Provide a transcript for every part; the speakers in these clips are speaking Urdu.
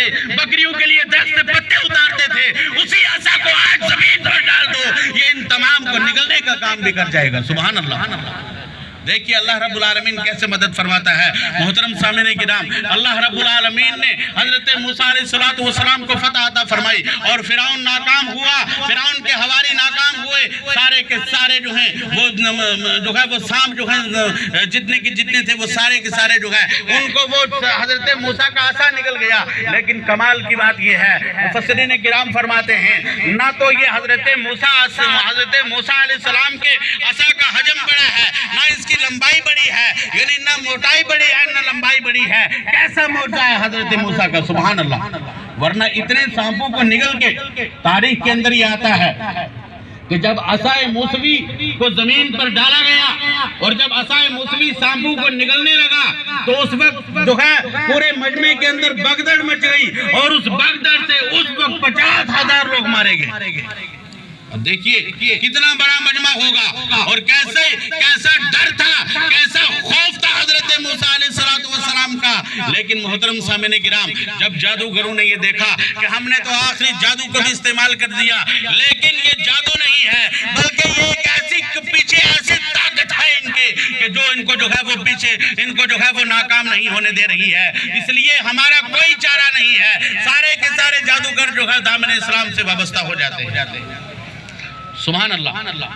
تھے, بکریوں کے لیے درخت سے پتے اتارتے تھے, اسی عصا کو آج زمین پر ڈال دو, یہ ان تمام کو نگلنے کا کام بھی کر جائے گا. سبحان اللہ. دیکھیے اللہ رب العالمین کیسے مدد فرماتا ہے. محترم سامعین کرام, اللہ رب العالمین نے حضرت موسیٰ علیہ السلام کو فتح عطا فرمائی اور فرعون ناکام ہوا, فرعون کے حواری ناکام ہوئے, سارے کے سارے جو ہیں وہ سام جو ہیں جتنے کے جتنے تھے وہ سارے کے سارے جو ہیں ان کو وہ حضرت موسیٰ کا عصا نکل گیا. لیکن کمال کی بات یہ ہے, مفسرین کرام فرماتے ہیں نہ تو یہ حضرت موسیٰ علیہ السلام کے عصا کا حجم بڑا ہے, نہ اس کی لمبائی بڑی ہے, یعنی نہ موٹائی بڑی ہے نہ لمبائی بڑی ہے. کیسا موٹا ہے حضرت موسیٰ کا, سبحان اللہ. ورنہ اتنے سانپوں کو نگل کے تاریخ کے اندر یہ آتا ہے کہ جب عصائے موسوی کو زمین پر ڈالا گیا اور جب عصائے موسوی سانپوں کو نگلنے لگا تو اس وقت جو ہے پورے مجمع کے اندر بغدڑ مچ گئی اور اس بغدڑ سے اس وقت 50,000 لوگ مارے گئے. اب دیکھیے کتنا بڑا مجمع ہوگا اور کیسا ڈر تھا, کیسا خوف تھا حضرت موسیٰ علیہ السلام کا. لیکن محترم سامعین کرام, جب جادوگروں نے یہ دیکھا کہ ہم نے تو آخری جادو کو بھی استعمال کر دیا, لیکن یہ جادو نہیں ہے بلکہ یہ ایک ایسی طاقت ہے ان کے کہ جو ان کو جو ہے وہ پیچھے ان کو جو ہے وہ ناکام نہیں ہونے دے رہی ہے. اس لیے ہمارا کوئی چارہ نہیں ہے, سارے کے سارے جادوگر جو ہے دامن اسلام سے وابستہ ہو جاتے ہیں. سبحان اللہ.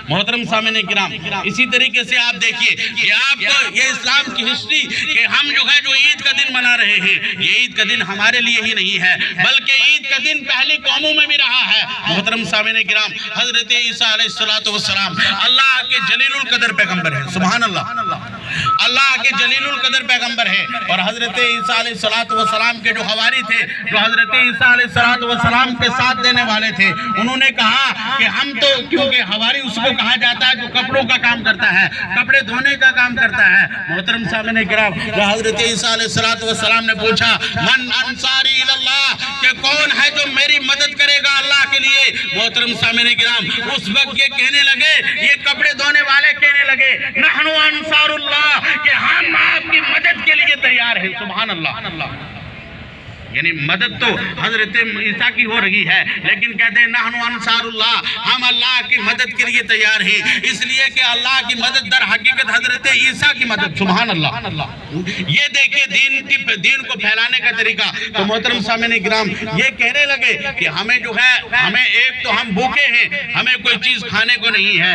محترم سامعین کرام, اسی طریقے سے آپ دیکھیے کہ آپ کو یہ اسلام کی ہسٹری کہ ہم جو ہے جو عید کا دن منا رہے ہیں, یہ عید کا دن ہمارے لیے ہی نہیں ہے بلکہ عید کا دن پہلی قوموں میں بھی رہا ہے. محترم سامعین کرام, حضرت عیسیٰ علیہ السلام اللہ کے جلیل القدر پیغمبر ہیں. سبحان اللہ. اللہ کے جلیل القدر پیغمبر ہیں اور حضرت عیسیٰ علیہ السلام کے جو حواری تھے, جو حضرت عیسیٰ علیہ السلام کے ساتھ دینے والے تھے, انہوں نے کہا کہ ہم تو, کیونکہ حواری اس کو کہا جاتا ہے جو کپڑوں کا کام کرتا ہے, کپڑے دھونے کا کام کرتا ہے. محترم سامعین کرام, جو حضرت عیسیٰ علیہ السلام نے پوچھا من انصاری اللہ, کہ کون ہے جو میری مدد کرے گا اللہ کے لیے. محترم سامعین کرام, اس وقت یہ کہنے لگے, یہ کپڑے دھونے والے کہنے لگے نحن انصار اللہ, کہ ہم آپ کی مدد کے لیے تیار ہیں. سبحان اللہ. یعنی مدد تو حضرت عیسیٰ کی ہو رہی ہے, لیکن کہتے ہیں نحن انصار اللہ, ہم اللہ کی مدد کے لیے تیار ہیں, اس لیے کہ اللہ کی مدد در حقیقت حضرت عیسیٰ کی مدد. سبحان اللہ. یہ دیکھیے دین کو پھیلانے کا طریقہ. تو محترم سامعین کرام, یہ کہنے لگے کہ ہمیں جو ہے, ہمیں ایک تو ہم بھوکے ہیں, ہمیں کوئی چیز کھانے کو نہیں ہے,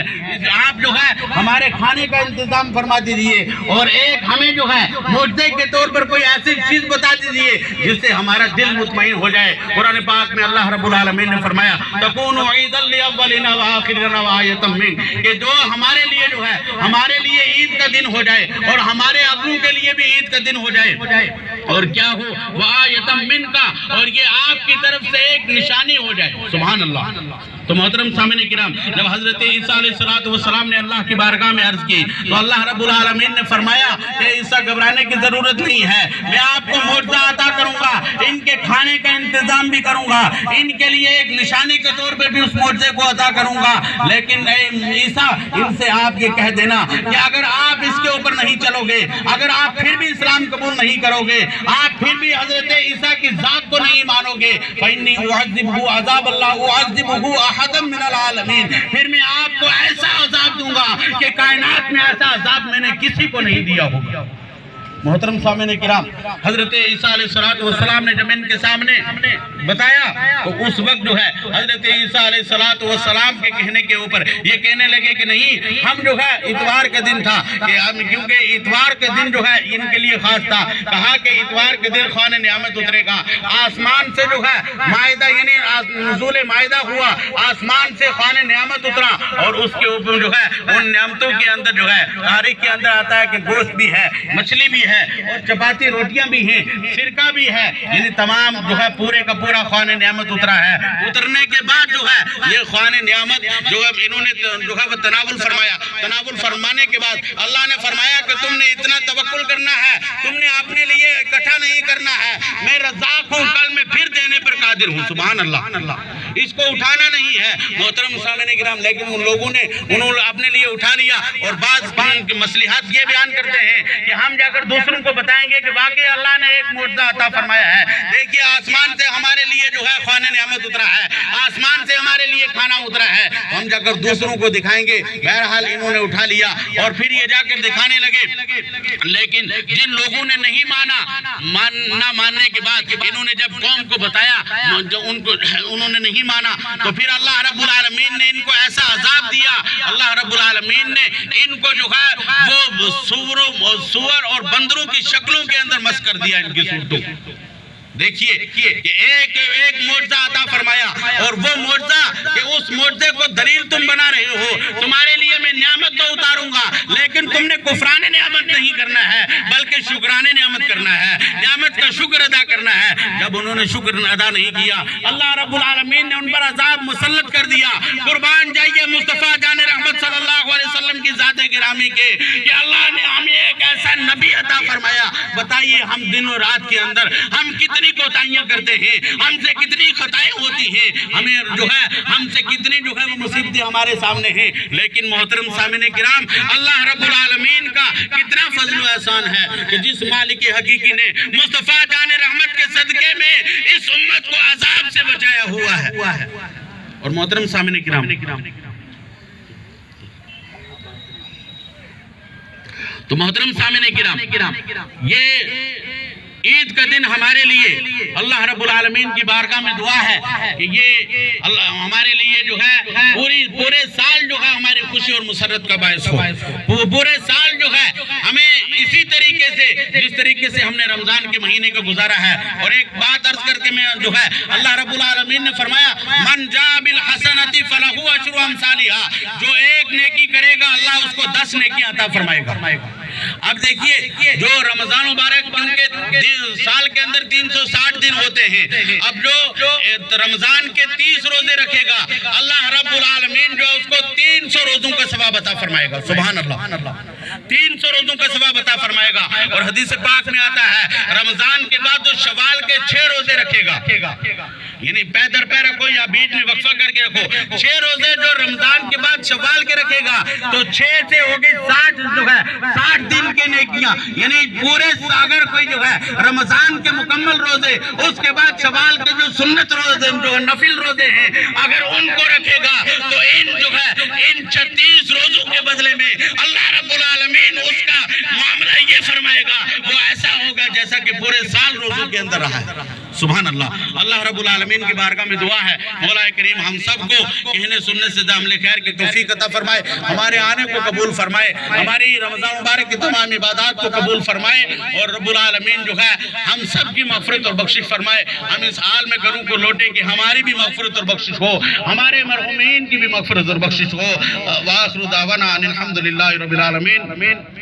آپ جو ہے ہمارے کھانے کا انتظام فرما دیجئے, اور ایک ہمیں جو ہے معجزے کے طور پر کوئی ایسی چیز بتا دیجئے جس سے ہمارا دل مطمئن ہو جائے. قرآن پاک میں اللہ رب العالمین نے فرمایا تکون عیدا لاولنا وآخرنا وآیۃ من, کہ جو ہمارے لیے جو ہے ہمارے لیے عید کا دن ہو جائے اور ہمارے اگلوں کے لیے بھی عید کا دن ہو جائے, اور کیا ہو وآیۃ من کا, اور یہ آپ کی طرف سے ایک نشانی ہو جائے. سبحان اللہ. تو محترم سامعین کرام, جب حضرت عیسیٰ علیہ السلام نے اللہ کی بارگاہ میں عرض کی تو اللہ رب العالمین نے فرمایا کہ عیسیٰ گھبرانے کی ضرورت نہیں ہے, میں آپ کو معجزہ عطا کروں گا, ان کے کھانے کا انتظام بھی کروں گا, ان کے لیے ایک نشانی کے طور پر بھی اس معجزے کو عطا کروں گا. لیکن اے عیسیٰ, ان سے آپ یہ کہہ دینا کہ اگر آپ اس کے اوپر نہیں چلو گے, اگر آپ پھر بھی اسلام قبول نہیں کرو گے, آپ پھر بھی حضرت عیسیٰ کی ذات کو نہیں مانو گے, فإنی اعذبہ عذاب اللہ اعذبہ احدا من العالمین, پھر میں آپ کو ایسا عذاب دوں گا کہ کائنات میں ایسا عذاب میں نے کسی کو نہیں دیا ہوگا. محترم سامعین کرام, حضرت عیسیٰ علیہ السلام نے جب ان کے سامنے بتایا تو اس وقت جو ہے حضرت عیسیٰ علیہ السلام کے کہنے کے اوپر یہ کہنے لگے کہ نہیں, ہم جو ہے اتوار کے دن تھا کہ ہم, کیونکہ اتوار کے دن جو ہے ان کے لیے خاص تھا, کہا کہ اتوار کے دن خوان نعمت اترے گا, آسمان سے جو ہے مائدہ یعنی نزول مائدہ ہوا, آسمان سے خوان نعمت اترا, اور اس کے اوپر جو ہے ان نعمتوں کے اندر جو ہے تاریخ کے اندر آتا ہے کہ گوشت بھی ہے, مچھلی بھی ہے, اور چپاتی روٹیاں بھی ہیں, سرکہ بھی ہے, یعنی تمام جو ہے پورے کا پورا خوان نعمت اترا ہے. اترنے کے بعد جو ہے یہ خوان نعمت جو ہے انہوں نے جو ہے وہ تناول فرمایا. تناول فرمانے کے بعد اللہ نے فرمایا کہ تم نے اتنا توکل کرنا ہے, تم نے اپنے لیے اکٹھا نہیں کرنا ہے, میں رزاق ہوں, کل میں پھر دینے پر قادر ہوں. سبحان اللہ. اس کو اٹھانا نہیں ہے محترم سامعین کرام, لیکن ان لوگوں نے انہوں نے اپنے لیے اٹھا لیا, اور بعض مصلحات یہ بیان کرتے ہیں کہ ہم جا کر دوسروں کو بتائیں گے کہ واقعی اللہ نے ایک معجزہ عطا فرمایا ہے. دیکھیے آسمان سے طوفان نعمت اترا ہے, آسمان سے ہمارے لیے کھانا اترا ہے, ہم جا کر دوسروں کو دکھائیں گے. بہرحال انہوں نے اٹھا لیا اور پھر یہ جا کر دکھانے لگے. لیکن جن لوگوں نے نہیں نہ ماننے کے بعد انہوں نے جب قوم کو بتایا, انہوں نے نہیں مانا, تو پھر اللہ رب العالمین نے ان کو ایسا عذاب دیا. اللہ رب العالمین نے ان کو جو ہے وہ سور اور بندروں کی شکلوں کے اندر مس کر دیا ان کی صورتوں. دیکھیے کہ ایک معجزہ عطا فرمایا, اور وہ معجزہ کہ اس معجزے کو دلیل تم بنا رہے ہو, تمہارے لیے میں نعمت تو اتاروں گا لیکن تم نے کفران نعمت نہیں کرنا ہے بلکہ شکران نعمت کرنا ہے, نعمت کا شکر ادا کرنا ہے. جب انہوں نے شکر ادا نہیں کیا, اللہ رب العالمین نے ان پر عذاب مسلط کر دیا. قربان جائیے مصطفیٰ جان رحمت صلی اللہ علیہ وسلم کی ذات گرامی کے کہ اللہ نے ہمیں ایک ایسا نبی عطا فرمایا. بتائیے ہم دن و رات کے اندر ہم کتنی کوتاہیاں کرتے ہیں, ہم سے کتنی خطائیں ہوتی ہیں, ہمیں جو ہے ہم سے کتنی جو ہے وہ مصیبتیں ہمارے سامنے ہیں. لیکن محترم سامعین کرام, اللہ رب العالمین کا کتنا فضل و احسان ہے کہ جس مالک حقیقی نے مصطفیٰ جان رحمت کے صدقے میں اس امت کو عذاب سے بچایا ہوا ہے. اور محترم سامعین کرام, تو محترم سامعین کرام, یہ عید کا دن ہمارے لیے اللہ رب العالمین کی بارگاہ میں دعا ہے کہ یہ ہمارے لیے جو ہے پورے سال جو ہے ہماری خوشی اور مسرت کا باعث ہو. پورے سال جو ہے ہمیں اسی طریقے سے جس طریقے سے ہم نے رمضان کے مہینے کو گزارا ہے. اور ایک بات عرض کر کے میں جو ہے, اللہ رب العالمین نے فرمایا من جاء بالحسنۃ فلہ عشر امثالها, جو ایک نیکی کرے گا اللہ اس کو 10 نیکی عطا فرمائے گا. اب دیکھیے جو رمضان مبارک کیونکہ سال کے اندر 360 دن ہوتے ہیں, اب جو رمضان کے 30 روزے رکھے گا اللہ رب العالمین جو اس کو 300 روزوں کا ثواب عطا فرمائے گا. سبحان اللہ, 300 روزوں کا ثواب عطا فرمائے گا. اور حدیث پاک میں آتا ہے رمضان کے بعد جو شوال کے 6 روزے رکھے گا, یعنی پے در پے رکھو یا بیچ میں وقفہ کر کے رکھو, 6 روزے جو رمضان کے بعد شوال کے رکھے گا تو 6 سے ہوگی 60 جو ہے 60 دن کے نیکیاں. یعنی پورے اگر کوئی جو ہے رمضان کے مکمل روزے اس کے بعد شوال کے جو سنت روزے جو نفل روزے ہیں اگر ان کو رکھے گا تو ان جو ہے ان 36 روزوں کے بدلے میں اللہ رب العالمین اس کا معاملہ یہ فرمائے گا وہ ایسا ہوگا جیسا کہ پورے سال روزوں کے اندر رہا ہے. سبحان اللہ. اللہ رب العالمین کی بارگاہ میں دعا ہے مولا کریم ہم سب کو کہنے سننے سے عمل خیر کی توفیق عطا فرمائے, ہمارے آنے کو قبول فرمائے, ہماری رمضان مبارک کی تمام عبادات کو قبول فرمائے, اور رب العالمین جو ہے ہم سب کی مغفرت اور بخشش فرمائے. ہم اس حال میں گھروں کو لوٹیں کہ ہماری بھی مغفرت اور بخشش ہو, ہمارے مرحومین کی بھی مغفرت اور بخشش ہو. وآخر دعوانا ان الحمدللہ رب العالمین.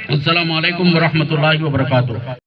السلام علیکم ورحمۃ اللہ وبرکاتہ.